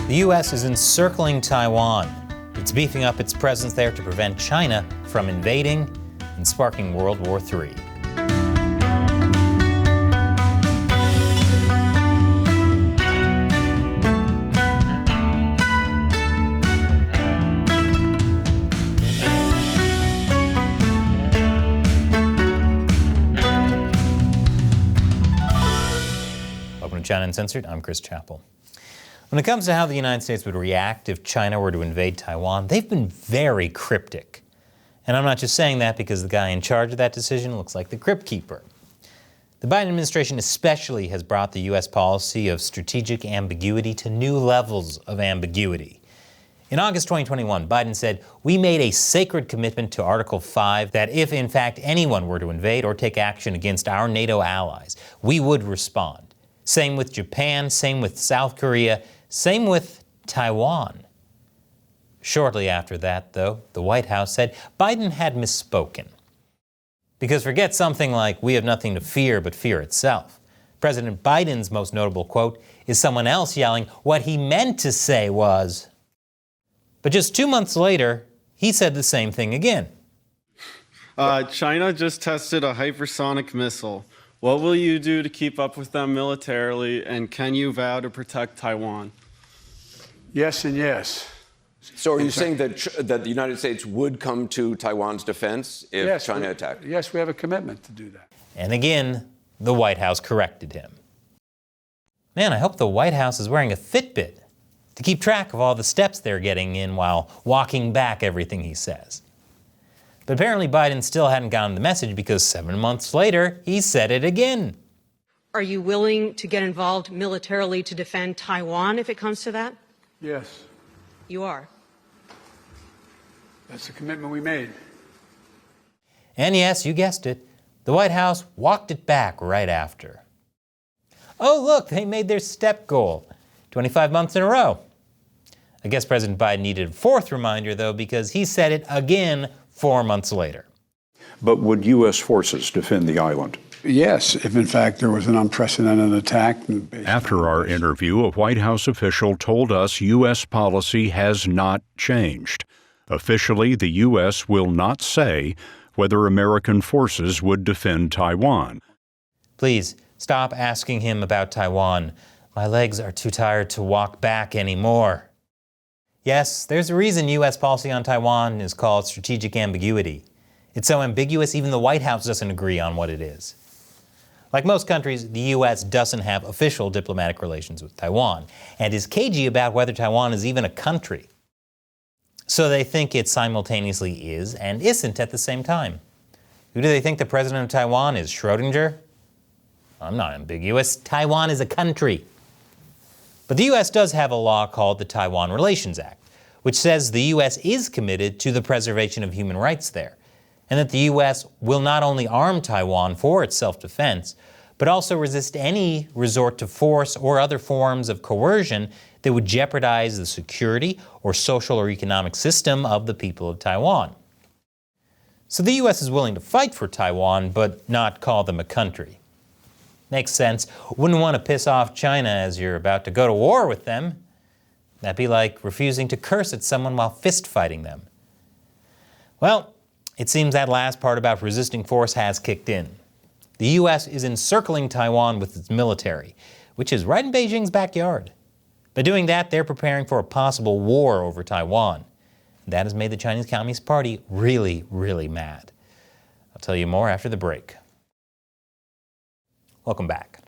The U.S. is encircling Taiwan. It's beefing up its presence there to prevent China from invading and sparking World War III. Welcome to China Uncensored. I'm Chris Chappell. When it comes to how the United States would react if China were to invade Taiwan, they've been very cryptic. And I'm not just saying that because the guy in charge of that decision looks like the Crypt Keeper. The Biden administration especially has brought the U.S. policy of strategic ambiguity to new levels of ambiguity. In August 2021, Biden said, "We made a sacred commitment to Article 5 that if in fact anyone were to invade or take action against our NATO allies, we would respond. Same with Japan, same with South Korea, same with Taiwan." Shortly after that, though, the White House said Biden had misspoken. Because forget something like, "We have nothing to fear but fear itself." President Biden's most notable quote is someone else yelling what he meant to say was. But just 2 months later, he said the same thing again. China just tested a hypersonic missile. What will you do to keep up with them militarily, and can you vow to protect Taiwan? Yes and yes. So are you saying that the United States would come to Taiwan's defense if China attacked? Yes, we have a commitment to do that. And again, the White House corrected him. Man, I hope the White House is wearing a Fitbit to keep track of all the steps they're getting in while walking back everything he says. But apparently Biden still hadn't gotten the message because 7 months later, he said it again. Are you willing to get involved militarily to defend Taiwan if it comes to that? Yes. You are. That's the commitment we made. And yes, you guessed it, the White House walked it back right after. Oh, look, they made their step goal, 25 months in a row. I guess President Biden needed a fourth reminder, though, because he said it again 4 months later. But would U.S. forces defend the island? Yes, if in fact there was an unprecedented attack. After our interview, a White House official told us U.S. policy has not changed. Officially, the U.S. will not say whether American forces would defend Taiwan. Please, stop asking him about Taiwan. My legs are too tired to walk back anymore. Yes, there's a reason U.S. policy on Taiwan is called strategic ambiguity. It's so ambiguous, even the White House doesn't agree on what it is. Like most countries, the U.S. doesn't have official diplomatic relations with Taiwan, and is cagey about whether Taiwan is even a country. So they think it simultaneously is and isn't at the same time. Who do they think the president of Taiwan is, Schrodinger? I'm not ambiguous. Taiwan is a country. But the U.S. does have a law called the Taiwan Relations Act, which says the U.S. is committed to the preservation of human rights there, and that the U.S. will not only arm Taiwan for its self-defense, but also resist any resort to force or other forms of coercion that would jeopardize the security or social or economic system of the people of Taiwan. So the U.S. is willing to fight for Taiwan, but not call them a country. Makes sense. Wouldn't want to piss off China as you're about to go to war with them. That'd be like refusing to curse at someone while fist fighting them. Well, it seems that last part about resisting force has kicked in. The U.S. is encircling Taiwan with its military, which is right in Beijing's backyard. By doing that, they're preparing for a possible war over Taiwan. That has made the Chinese Communist Party really, really mad. I'll tell you more after the break. Welcome back.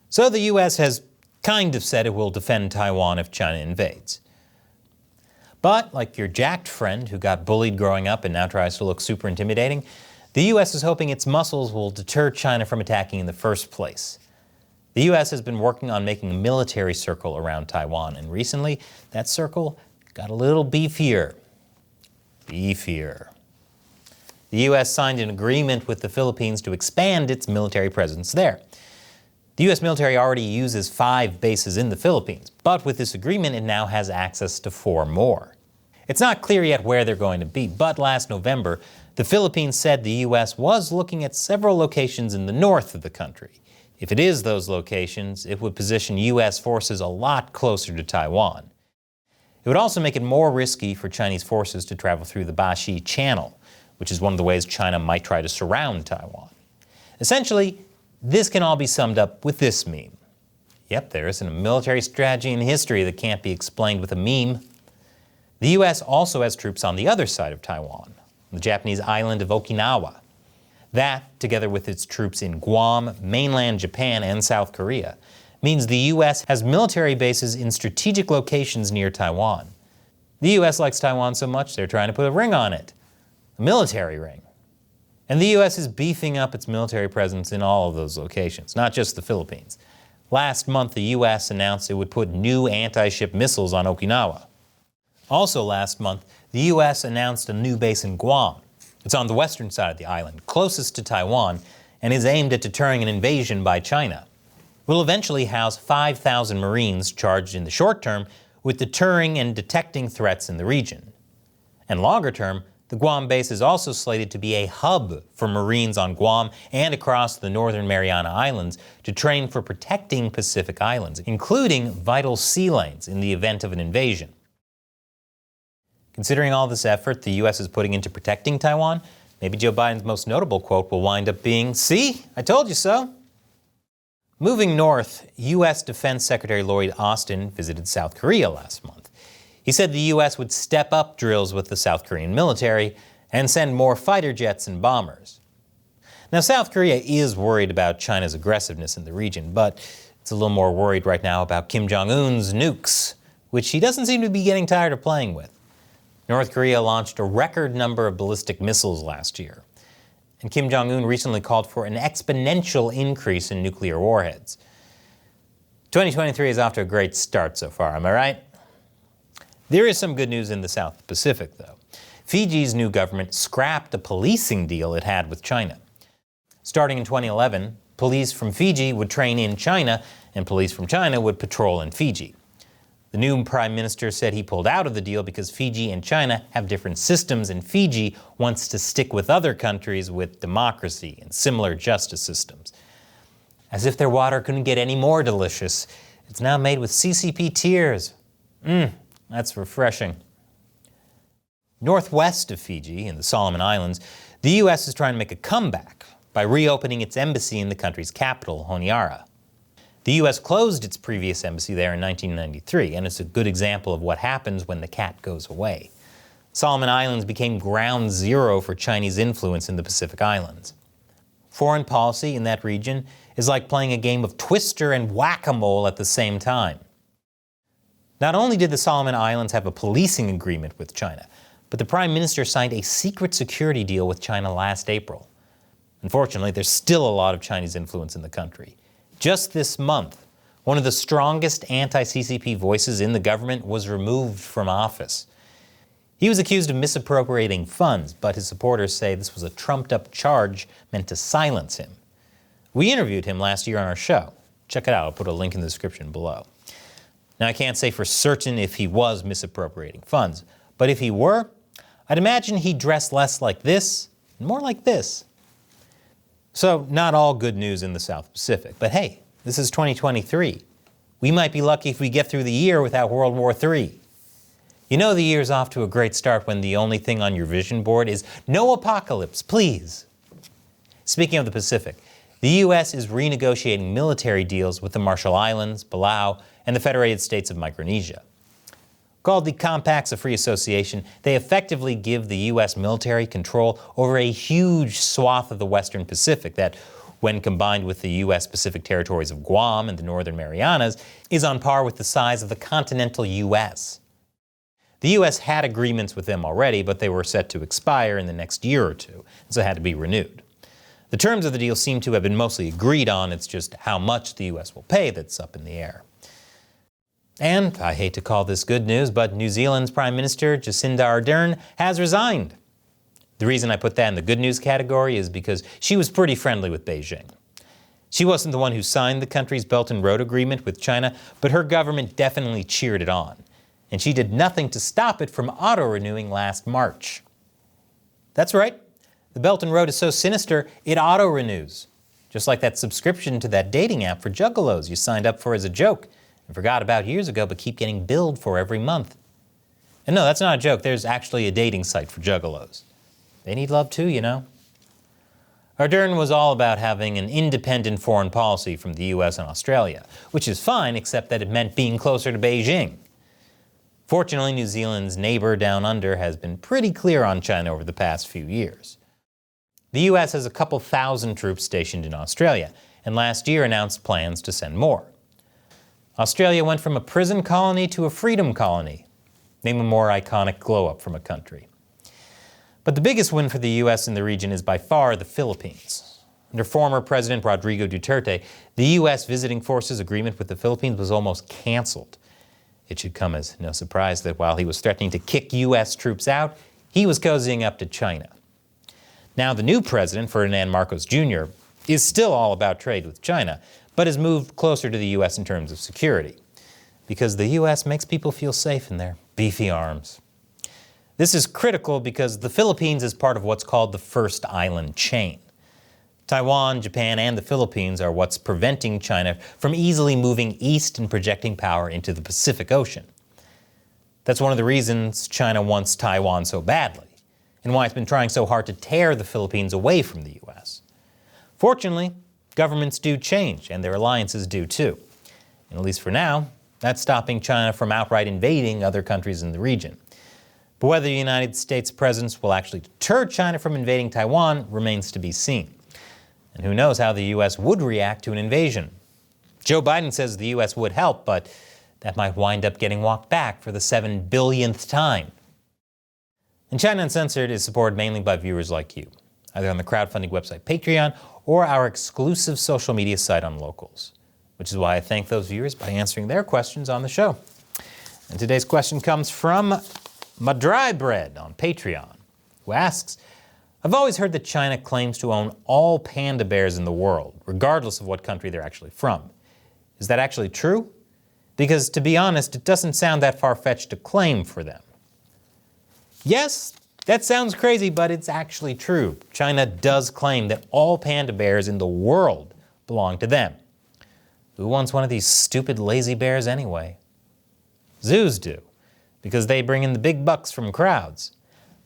So the U.S. has kind of said it will defend Taiwan if China invades. But, like your jacked friend who got bullied growing up and now tries to look super intimidating, the U.S. is hoping its muscles will deter China from attacking in the first place. The U.S. has been working on making a military circle around Taiwan, and recently that circle got a little beefier. The U.S. signed an agreement with the Philippines to expand its military presence there. The U.S. military already uses 5 bases in the Philippines, but with this agreement it now has access to 4 more. It's not clear yet where they're going to be, but last November, the Philippines said the U.S. was looking at several locations in the north of the country, If it is those locations, it would position U.S. forces a lot closer to Taiwan. It would also make it more risky for Chinese forces to travel through the Bashi Channel, which is one of the ways China might try to surround Taiwan. Essentially, this can all be summed up with this meme. Yep, there isn't a military strategy in history that can't be explained with a meme. The U.S. also has troops on the other side of Taiwan, the Japanese island of Okinawa. That, together with its troops in Guam, mainland Japan, and South Korea, means the U.S. has military bases in strategic locations near Taiwan. The U.S. likes Taiwan so much they're trying to put a ring on it, a military ring. And the U.S. is beefing up its military presence in all of those locations, not just the Philippines. Last month, the U.S. announced it would put new anti-ship missiles on Okinawa. Also last month, the U.S. announced a new base in Guam. It's on the western side of the island, closest to Taiwan, and is aimed at deterring an invasion by China. It will eventually house 5,000 Marines charged in the short term with deterring and detecting threats in the region. And longer term, the Guam base is also slated to be a hub for Marines on Guam and across the northern Mariana Islands to train for protecting Pacific Islands, including vital sea lanes in the event of an invasion. Considering all this effort the U.S. is putting into protecting Taiwan, maybe Joe Biden's most notable quote will wind up being, "See, I told you so." Moving north, U.S. Defense Secretary Lloyd Austin visited South Korea last month. He said the U.S. would step up drills with the South Korean military and send more fighter jets and bombers. Now, South Korea is worried about China's aggressiveness in the region, but it's a little more worried right now about Kim Jong-un's nukes, which he doesn't seem to be getting tired of playing with. North Korea launched a record number of ballistic missiles last year, and Kim Jong-un recently called for an exponential increase in nuclear warheads. 2023 is off to a great start so far, am I right? There is some good news in the South Pacific, though. Fiji's new government scrapped a policing deal it had with China. Starting in 2011, police from Fiji would train in China, and police from China would patrol in Fiji. The new prime minister said he pulled out of the deal because Fiji and China have different systems, and Fiji wants to stick with other countries with democracy and similar justice systems. As if their water couldn't get any more delicious, it's now made with CCP tears. That's refreshing. Northwest of Fiji, in the Solomon Islands, the U.S. is trying to make a comeback by reopening its embassy in the country's capital, Honiara. The U.S. closed its previous embassy there in 1993, and it's a good example of what happens when the cat goes away. Solomon Islands became ground zero for Chinese influence in the Pacific Islands. Foreign policy in that region is like playing a game of Twister and Whack-A-Mole at the same time. Not only did the Solomon Islands have a policing agreement with China, but the Prime Minister signed a secret security deal with China last April. Unfortunately, there's still a lot of Chinese influence in the country. Just this month, one of the strongest anti-CCP voices in the government was removed from office. He was accused of misappropriating funds, but his supporters say this was a trumped-up charge meant to silence him. We interviewed him last year on our show. Check it out, I'll put a link in the description below. Now, I can't say for certain if he was misappropriating funds, but if he were, I'd imagine he'd dress less like this and more like this. So, not all good news in the South Pacific, but hey, this is 2023. We might be lucky if we get through the year without World War III. You know the year's off to a great start when the only thing on your vision board is no apocalypse, please. Speaking of the Pacific, the U.S. is renegotiating military deals with the Marshall Islands, Palau, and the Federated States of Micronesia. Called the Compacts of Free Association, they effectively give the U.S. military control over a huge swath of the Western Pacific that, when combined with the U.S. Pacific territories of Guam and the Northern Marianas, is on par with the size of the continental U.S. The U.S. had agreements with them already, but they were set to expire in the next year or two, and so had to be renewed. The terms of the deal seem to have been mostly agreed on, it's just how much the U.S. will pay that's up in the air. And, I hate to call this good news, but New Zealand's Prime Minister Jacinda Ardern has resigned. The reason I put that in the good news category is because she was pretty friendly with Beijing. She wasn't the one who signed the country's Belt and Road Agreement with China, but her government definitely cheered it on. And she did nothing to stop it from auto-renewing last March. That's right, the Belt and Road is so sinister, it auto-renews. Just like that subscription to that dating app for juggalos you signed up for as a joke and forgot about years ago but keep getting billed for every month. And no, that's not a joke. There's actually a dating site for juggalos. They need love too, you know. Ardern was all about having an independent foreign policy from the US and Australia, which is fine except that it meant being closer to Beijing. Fortunately, New Zealand's neighbor down under has been pretty clear on China over the past few years. The US has a couple thousand troops stationed in Australia, and last year announced plans to send more. Australia went from a prison colony to a freedom colony. Name a more iconic glow-up from a country. But the biggest win for the US in the region is by far the Philippines. Under former President Rodrigo Duterte, the US visiting forces agreement with the Philippines was almost canceled. It should come as no surprise that while he was threatening to kick US troops out, he was cozying up to China. Now the new president, Ferdinand Marcos Jr., is still all about trade with China, but has moved closer to the US in terms of security. Because the US makes people feel safe in their beefy arms. This is critical because the Philippines is part of what's called the First Island Chain. Taiwan, Japan, and the Philippines are what's preventing China from easily moving east and projecting power into the Pacific Ocean. That's one of the reasons China wants Taiwan so badly, and why it's been trying so hard to tear the Philippines away from the US. Fortunately, governments do change, and their alliances do too. And at least for now, that's stopping China from outright invading other countries in the region. But whether the United States' presence will actually deter China from invading Taiwan remains to be seen. And who knows how the U.S. would react to an invasion. Joe Biden says the U.S. would help, but that might wind up getting walked back for the 7 billionth time. And China Uncensored is supported mainly by viewers like you, either on the crowdfunding website Patreon or our exclusive social media site on Locals, which is why I thank those viewers by answering their questions on the show. And today's question comes from Madry Bread on Patreon, who asks, I've always heard that China claims to own all panda bears in the world, regardless of what country they're actually from. Is that actually true? Because, to be honest, it doesn't sound that far-fetched to claim for them. Yes, that sounds crazy, but it's actually true. China does claim that all panda bears in the world belong to them. Who wants one of these stupid lazy bears anyway? Zoos do, because they bring in the big bucks from crowds.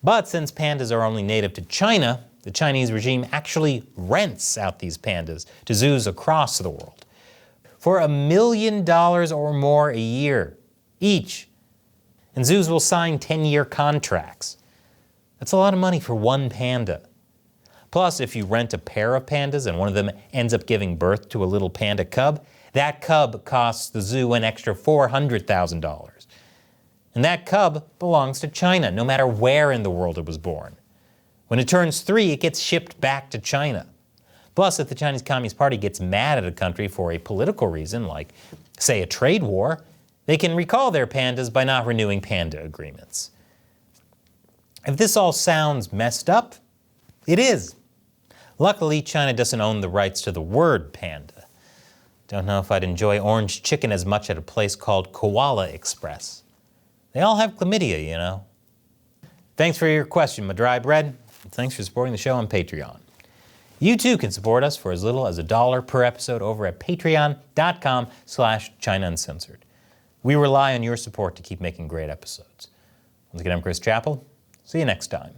But since pandas are only native to China, the Chinese regime actually rents out these pandas to zoos across the world for $1 million or more a year each. And zoos will sign 10-year contracts. That's a lot of money for one panda. Plus, if you rent a pair of pandas and one of them ends up giving birth to a little panda cub, that cub costs the zoo an extra $400,000. And that cub belongs to China, no matter where in the world it was born. When it turns 3, it gets shipped back to China. Plus, if the Chinese Communist Party gets mad at a country for a political reason, like, say, a trade war, they can recall their pandas by not renewing panda agreements. If this all sounds messed up, it is. Luckily, China doesn't own the rights to the word panda. Don't know if I'd enjoy orange chicken as much at a place called Koala Express. They all have chlamydia, you know. Thanks for your question, Madry Bread. Thanks for supporting the show on Patreon. You too can support us for as little as $1 per episode over at patreon.com/China Uncensored. We rely on your support to keep making great episodes. Once again, I'm Chris Chappell. See you next time.